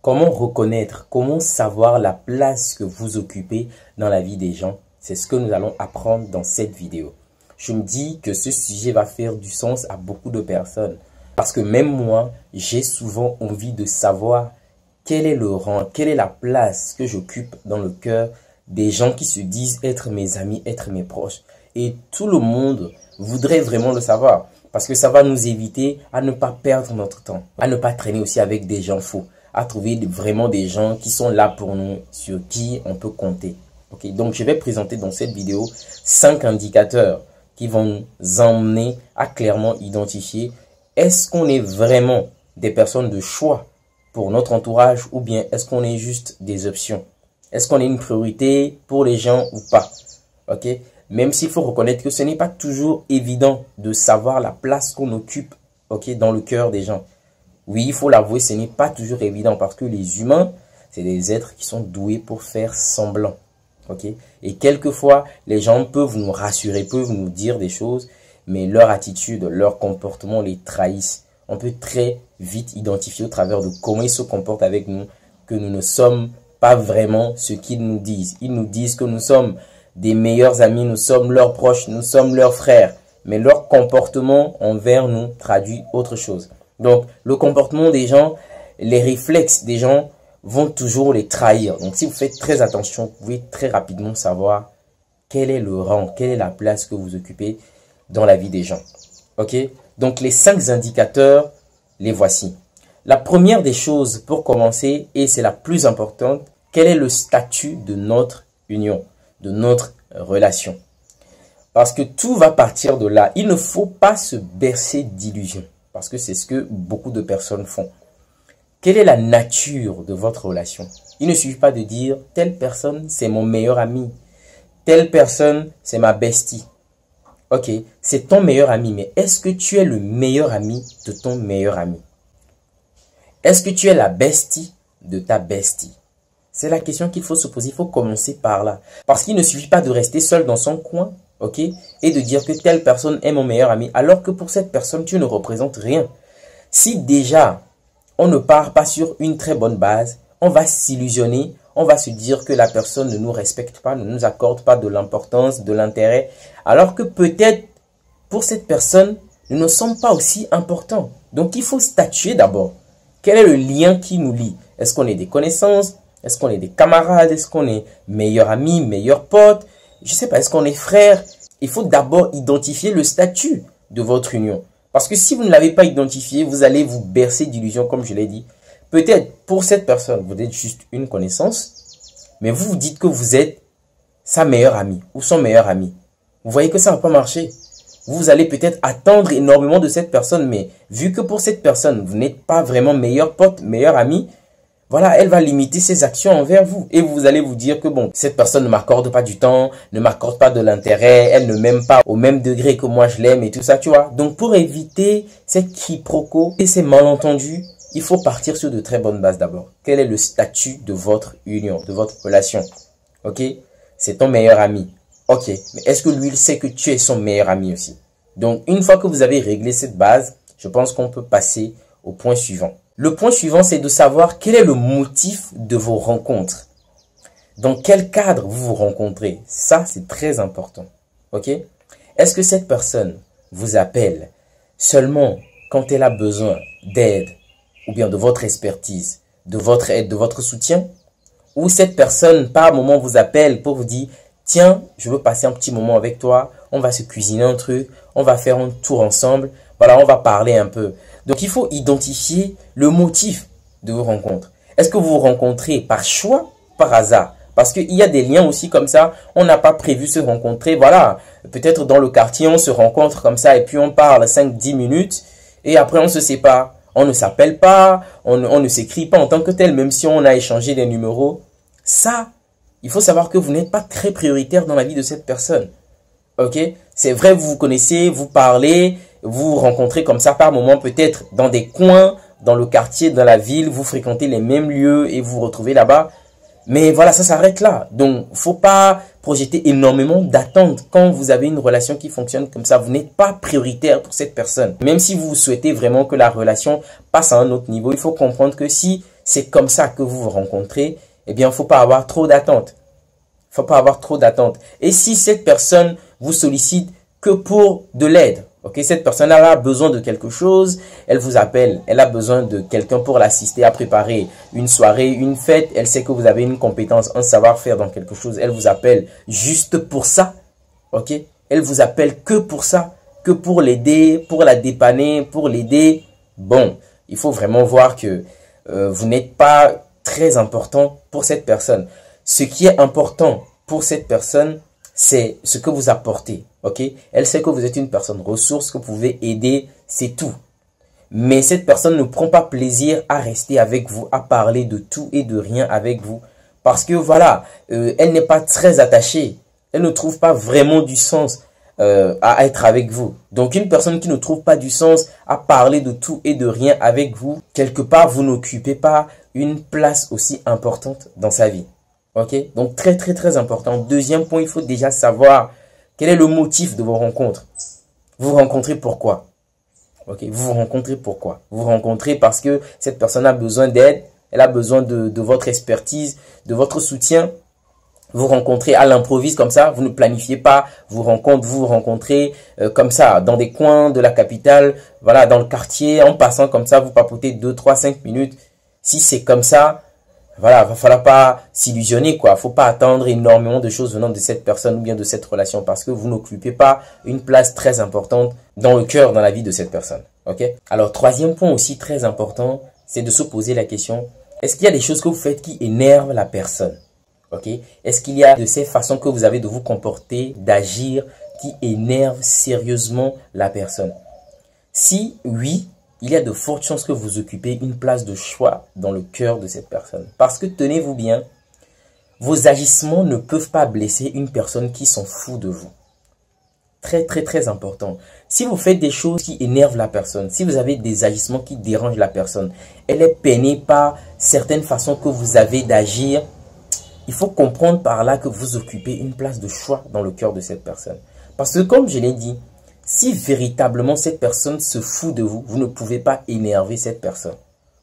Comment reconnaître, comment savoir la place que vous occupez dans la vie des gens? C'est ce que nous allons apprendre dans cette vidéo. Je me dis que ce sujet va faire du sens à beaucoup de personnes. Parce que même moi, j'ai souvent envie de savoir quel est le rang, quelle est la place que j'occupe dans le cœur des gens qui se disent être mes amis, être mes proches. Et tout le monde voudrait vraiment le savoir. Parce que ça va nous éviter à ne pas perdre notre temps, à ne pas traîner aussi avec des gens faux, à trouver vraiment des gens qui sont là pour nous, sur qui on peut compter. Okay? Donc, je vais présenter dans cette vidéo 5 indicateurs qui vont nous emmener à clairement identifier est-ce qu'on est vraiment des personnes de choix pour notre entourage ou bien est-ce qu'on est juste des options? Est-ce qu'on est une priorité pour les gens ou pas? Ok? Même s'il faut reconnaître que ce n'est pas toujours évident de savoir la place qu'on occupe, ok, dans le cœur des gens. Oui, il faut l'avouer, ce n'est pas toujours évident parce que les humains, c'est des êtres qui sont doués pour faire semblant. Ok? Et quelquefois, les gens peuvent nous rassurer, peuvent nous dire des choses, mais leur attitude, leur comportement les trahissent. On peut très vite identifier au travers de comment ils se comportent avec nous que nous ne sommes pas vraiment ce qu'ils nous disent. Ils nous disent que nous sommes des meilleurs amis, nous sommes leurs proches, nous sommes leurs frères. Mais leur comportement envers nous traduit autre chose. Donc, le comportement des gens, les réflexes des gens vont toujours les trahir. Donc, si vous faites très attention, vous pouvez très rapidement savoir quel est le rang, quelle est la place que vous occupez dans la vie des gens. Ok? Donc, les 5 indicateurs, les voici. La première des choses pour commencer, et c'est la plus importante, quel est le statut de notre union, de notre relation? Parce que tout va partir de là. Il ne faut pas se bercer d'illusions. Parce que c'est ce que beaucoup de personnes font. Quelle est la nature de votre relation? Il ne suffit pas de dire, telle personne, c'est mon meilleur ami. Telle personne, c'est ma bestie. Ok, c'est ton meilleur ami, mais est-ce que tu es le meilleur ami de ton meilleur ami? Est-ce que tu es la bestie de ta bestie? C'est la question qu'il faut se poser. Il faut commencer par là. Parce qu'il ne suffit pas de rester seul dans son coin, ok, et de dire que telle personne est mon meilleur ami, alors que pour cette personne, tu ne représentes rien. Si déjà, on ne part pas sur une très bonne base, on va s'illusionner, on va se dire que la personne ne nous respecte pas, ne nous accorde pas de l'importance, de l'intérêt, alors que peut-être pour cette personne, nous ne sommes pas aussi importants. Donc, il faut statuer d'abord. Quel est le lien qui nous lie? Est-ce qu'on est des connaissances? Est-ce qu'on est des camarades? Est-ce qu'on est meilleurs amis, meilleurs potes? Je ne sais pas, est-ce qu'on est frères? Il faut d'abord identifier le statut de votre union. Parce que si vous ne l'avez pas identifié, vous allez vous bercer d'illusions, comme je l'ai dit. Peut-être pour cette personne, vous êtes juste une connaissance, mais vous vous dites que vous êtes sa meilleure amie ou son meilleur ami. Vous voyez que ça ne va pas marcher. Vous allez peut-être attendre énormément de cette personne, mais vu que pour cette personne, vous n'êtes pas vraiment meilleur pote, meilleur ami, voilà, elle va limiter ses actions envers vous. Et vous allez vous dire que bon, cette personne ne m'accorde pas du temps, ne m'accorde pas de l'intérêt, elle ne m'aime pas au même degré que moi je l'aime et tout ça, tu vois. Donc pour éviter ces quiproquos et ces malentendus, il faut partir sur de très bonnes bases d'abord. Quel est le statut de votre union, de votre relation? Ok? C'est ton meilleur ami. Ok, mais est-ce que lui, il sait que tu es son meilleur ami aussi? Donc une fois que vous avez réglé cette base, je pense qu'on peut passer au point suivant. Le point suivant, c'est de savoir quel est le motif de vos rencontres. Dans quel cadre vous vous rencontrez? Ça, c'est très important. Ok? Est-ce que cette personne vous appelle seulement quand elle a besoin d'aide ou bien de votre expertise, de votre aide, de votre soutien? Ou cette personne, par moment, vous appelle pour vous dire « Tiens, je veux passer un petit moment avec toi, on va se cuisiner un truc, on va faire un tour ensemble, voilà, on va parler un peu. » Donc, il faut identifier le motif de vos rencontres. Est-ce que vous vous rencontrez par choix, par hasard? Parce qu'il y a des liens aussi comme ça, on n'a pas prévu se rencontrer. Voilà, peut-être dans le quartier, on se rencontre comme ça et puis on parle 5-10 minutes et après on se sépare. On ne s'appelle pas, on ne s'écrit pas en tant que tel, même si on a échangé des numéros. Ça, il faut savoir que vous n'êtes pas très prioritaire dans la vie de cette personne. Ok? C'est vrai, vous vous connaissez, vous parlez, vous vous rencontrez comme ça par moment, peut-être dans des coins, dans le quartier, dans la ville, vous fréquentez les mêmes lieux et vous vous retrouvez là-bas. Mais voilà, ça s'arrête là. Donc, faut pas projeter énormément d'attentes quand vous avez une relation qui fonctionne comme ça. Vous n'êtes pas prioritaire pour cette personne. Même si vous souhaitez vraiment que la relation passe à un autre niveau, il faut comprendre que si c'est comme ça que vous vous rencontrez, eh bien, il ne faut pas avoir trop d'attentes. Il ne faut pas avoir trop d'attentes. Et si cette personne vous sollicite que pour de l'aide, ok, cette personne a besoin de quelque chose, elle vous appelle, elle a besoin de quelqu'un pour l'assister à préparer une soirée, une fête, elle sait que vous avez une compétence, un savoir-faire dans quelque chose, elle vous appelle juste pour ça, ok, elle vous appelle que pour ça, que pour l'aider, pour la dépanner, pour l'aider. Bon, il faut vraiment voir que vous n'êtes pas très important pour cette personne. Ce qui est important pour cette personne, c'est ce que vous apportez. Ok? Elle sait que vous êtes une personne ressource, que vous pouvez aider, c'est tout. Mais cette personne ne prend pas plaisir à rester avec vous, à parler de tout et de rien avec vous. Parce que voilà, elle n'est pas très attachée. Elle ne trouve pas vraiment du sens à être avec vous. Donc une personne qui ne trouve pas du sens à parler de tout et de rien avec vous, quelque part vous n'occupez pas une place aussi importante dans sa vie. Ok? Donc très très très important. Deuxième point, il faut déjà savoir quel est le motif de vos rencontres. Vous vous rencontrez pourquoi? Ok? Vous vous rencontrez pourquoi? Vous vous rencontrez parce que cette personne a besoin d'aide, elle a besoin de votre expertise, de votre soutien. Vous rencontrez à l'improviste comme ça, vous ne planifiez pas, vous vous rencontrez comme ça, dans des coins de la capitale, voilà, dans le quartier, en passant comme ça, vous papotez 2, 3, 5 minutes. Si c'est comme ça, voilà, il va falloir pas s'illusionner, quoi. Faut pas attendre énormément de choses venant de cette personne ou bien de cette relation parce que vous n'occupez pas une place très importante dans le cœur, dans la vie de cette personne. Ok? Alors, troisième point aussi très important, c'est de se poser la question, est-ce qu'il y a des choses que vous faites qui énervent la personne? Ok? Est-ce qu'il y a de ces façons que vous avez de vous comporter, d'agir, qui énervent sérieusement la personne? Si oui, il y a de fortes chances que vous occupez une place de choix dans le cœur de cette personne. Parce que tenez-vous bien, vos agissements ne peuvent pas blesser une personne qui s'en fout de vous. Très très très important. Si vous faites des choses qui énervent la personne, si vous avez des agissements qui dérangent la personne, elle est peinée par certaines façons que vous avez d'agir, il faut comprendre par là que vous occupez une place de choix dans le cœur de cette personne. Parce que comme je l'ai dit, si véritablement cette personne se fout de vous, vous ne pouvez pas énerver cette personne.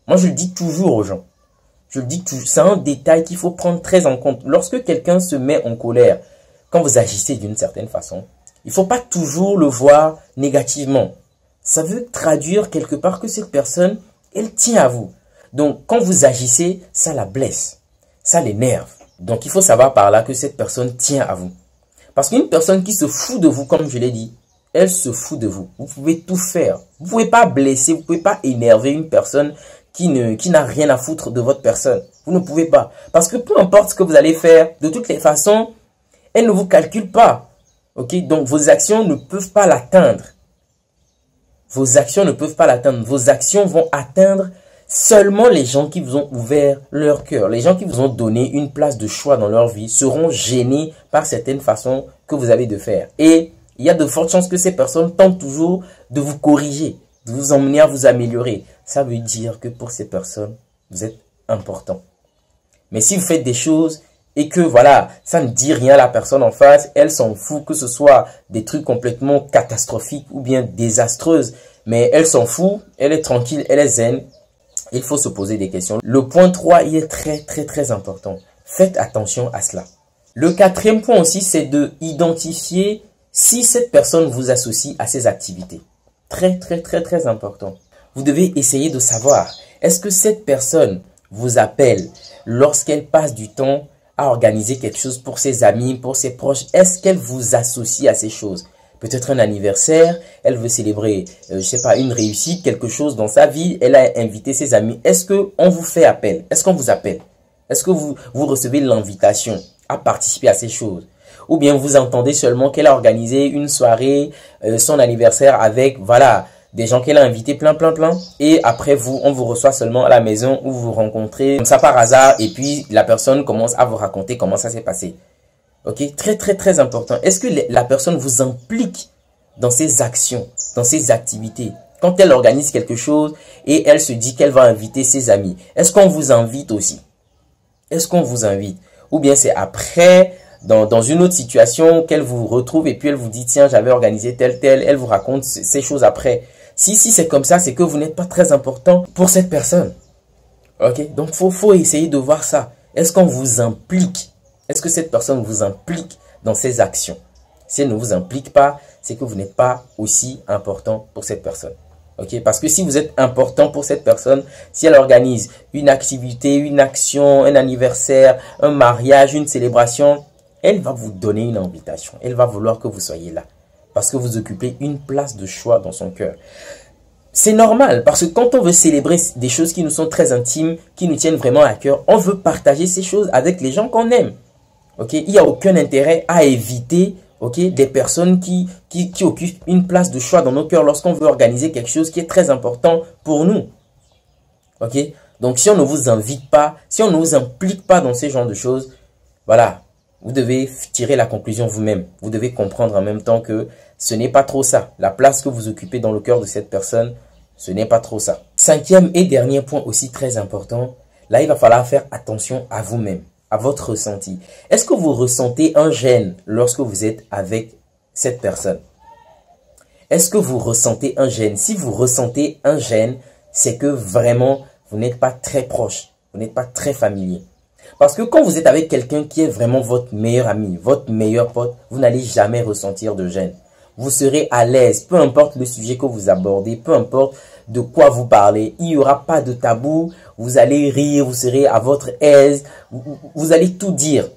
Moi, je le dis toujours aux gens. Je le dis toujours. C'est un détail qu'il faut prendre très en compte. Lorsque quelqu'un se met en colère, quand vous agissez d'une certaine façon, il ne faut pas toujours le voir négativement. Ça veut traduire quelque part que cette personne, elle tient à vous. Donc, quand vous agissez, ça la blesse. Ça l'énerve. Donc, il faut savoir par là que cette personne tient à vous. Parce qu'une personne qui se fout de vous, comme je l'ai dit, elle se fout de vous. Vous pouvez tout faire. Vous ne pouvez pas blesser, vous ne pouvez pas énerver une personne qui n'a rien à foutre de votre personne. Vous ne pouvez pas. Parce que peu importe ce que vous allez faire, de toutes les façons, elle ne vous calcule pas. Ok? Donc, vos actions ne peuvent pas l'atteindre. Vos actions ne peuvent pas l'atteindre. Vos actions vont atteindre seulement les gens qui vous ont ouvert leur cœur. Les gens qui vous ont donné une place de choix dans leur vie seront gênés par certaines façons que vous avez de faire. Et il y a de fortes chances que ces personnes tentent toujours de vous corriger, de vous emmener à vous améliorer. Ça veut dire que pour ces personnes, vous êtes important. Mais si vous faites des choses et que voilà, ça ne dit rien à la personne en face, elle s'en fout, que ce soit des trucs complètement catastrophiques ou bien désastreuses, mais elle s'en fout, elle est tranquille, elle est zen. Il faut se poser des questions. Le point 3, il est très très très important. Faites attention à cela. Le quatrième point aussi, c'est de identifier si cette personne vous associe à ses activités. Très très très très important. Vous devez essayer de savoir, est-ce que cette personne vous appelle lorsqu'elle passe du temps à organiser quelque chose pour ses amis, pour ses proches? Est-ce qu'elle vous associe à ces choses? Peut-être un anniversaire, elle veut célébrer, je sais pas, une réussite, quelque chose dans sa vie, elle a invité ses amis. Est-ce qu'on vous fait appel? Est-ce qu'on vous appelle? Est-ce que vous recevez l'invitation à participer à ces choses? Ou bien vous entendez seulement qu'elle a organisé une soirée, son anniversaire avec, voilà, des gens qu'elle a invités plein. Et après on vous reçoit seulement à la maison où vous vous rencontrez comme ça par hasard. Et puis la personne commence à vous raconter comment ça s'est passé. Ok, très très très important. Est-ce que la personne vous implique dans ses actions, dans ses activités? Quand elle organise quelque chose et elle se dit qu'elle va inviter ses amis, est-ce qu'on vous invite aussi? Est-ce qu'on vous invite? Ou bien c'est après, dans une autre situation qu'elle vous retrouve et puis elle vous dit, tiens, j'avais organisé tel, elle vous raconte ces choses après. Si c'est comme ça, c'est que vous n'êtes pas très important pour cette personne. Ok, donc faut essayer de voir ça. Est-ce qu'on vous implique? Est-ce que cette personne vous implique dans ses actions? Si elle ne vous implique pas, c'est que vous n'êtes pas aussi important pour cette personne. Ok, parce que si vous êtes important pour cette personne, si elle organise une activité, une action, un anniversaire, un mariage, une célébration, elle va vous donner une invitation. Elle va vouloir que vous soyez là. Parce que vous occupez une place de choix dans son cœur. C'est normal, parce que quand on veut célébrer des choses qui nous sont très intimes, qui nous tiennent vraiment à cœur, on veut partager ces choses avec les gens qu'on aime. Ok, il n'y a aucun intérêt à éviter des personnes qui occupent une place de choix dans nos cœurs lorsqu'on veut organiser quelque chose qui est très important pour nous. Ok, donc si on ne vous invite pas, si on ne vous implique pas dans ces genres de choses, voilà, vous devez tirer la conclusion vous-même. Vous devez comprendre en même temps que ce n'est pas trop ça. La place que vous occupez dans le cœur de cette personne, ce n'est pas trop ça. Cinquième et dernier point aussi très important, là il va falloir faire attention à vous-même, à votre ressenti. Est-ce que vous ressentez un gêne lorsque vous êtes avec cette personne? Est-ce que vous ressentez un gêne? Si vous ressentez un gêne, c'est que vraiment vous n'êtes pas très proche, vous n'êtes pas très familier. Parce que quand vous êtes avec quelqu'un qui est vraiment votre meilleur ami, votre meilleur pote, vous n'allez jamais ressentir de gêne. Vous serez à l'aise, peu importe le sujet que vous abordez, peu importe de quoi vous parlez. Il n'y aura pas de tabou, vous allez rire, vous serez à votre aise, vous allez tout dire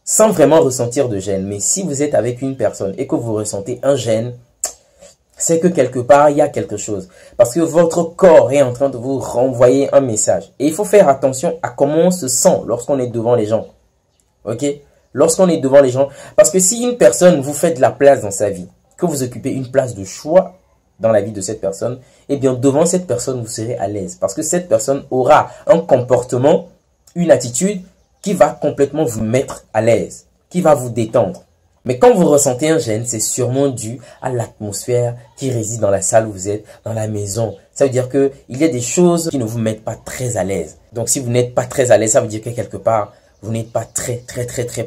sans vraiment ressentir de gêne. Mais si vous êtes avec une personne et que vous ressentez un gêne, c'est que quelque part, il y a quelque chose. Parce que votre corps est en train de vous renvoyer un message. Et il faut faire attention à comment on se sent lorsqu'on est devant les gens. Ok? Lorsqu'on est devant les gens. Parce que si une personne vous fait de la place dans sa vie, que vous occupez une place de choix dans la vie de cette personne, eh bien, devant cette personne, vous serez à l'aise. Parce que cette personne aura un comportement, une attitude qui va complètement vous mettre à l'aise, qui va vous détendre. Mais quand vous ressentez un gêne, c'est sûrement dû à l'atmosphère qui réside dans la salle où vous êtes, dans la maison. Ça veut dire qu'il y a des choses qui ne vous mettent pas très à l'aise. Donc si vous n'êtes pas très à l'aise, ça veut dire que quelque part, vous n'êtes pas très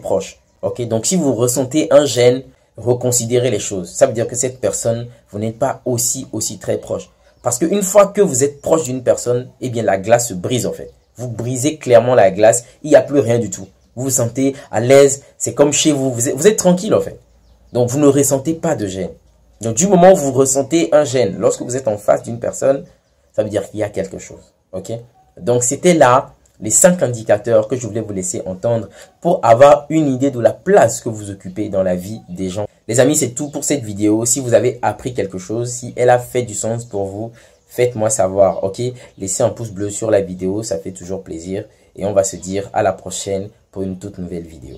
proche. Ok, donc si vous ressentez un gêne, reconsidérez les choses. Ça veut dire que cette personne, vous n'êtes pas aussi très proche. Parce qu'une fois que vous êtes proche d'une personne, eh bien la glace se brise en fait. Vous brisez clairement la glace, il n'y a plus rien du tout. Vous vous sentez à l'aise, c'est comme chez vous, vous êtes tranquille en fait. Donc vous ne ressentez pas de gêne. Donc du moment où vous ressentez un gêne, lorsque vous êtes en face d'une personne, ça veut dire qu'il y a quelque chose. Ok? Donc c'était là les 5 indicateurs que je voulais vous laisser entendre pour avoir une idée de la place que vous occupez dans la vie des gens. Les amis, c'est tout pour cette vidéo. Si vous avez appris quelque chose, si elle a fait du sens pour vous, faites-moi savoir, ok? Laissez un pouce bleu sur la vidéo, ça fait toujours plaisir. Et on va se dire à la prochaine pour une toute nouvelle vidéo.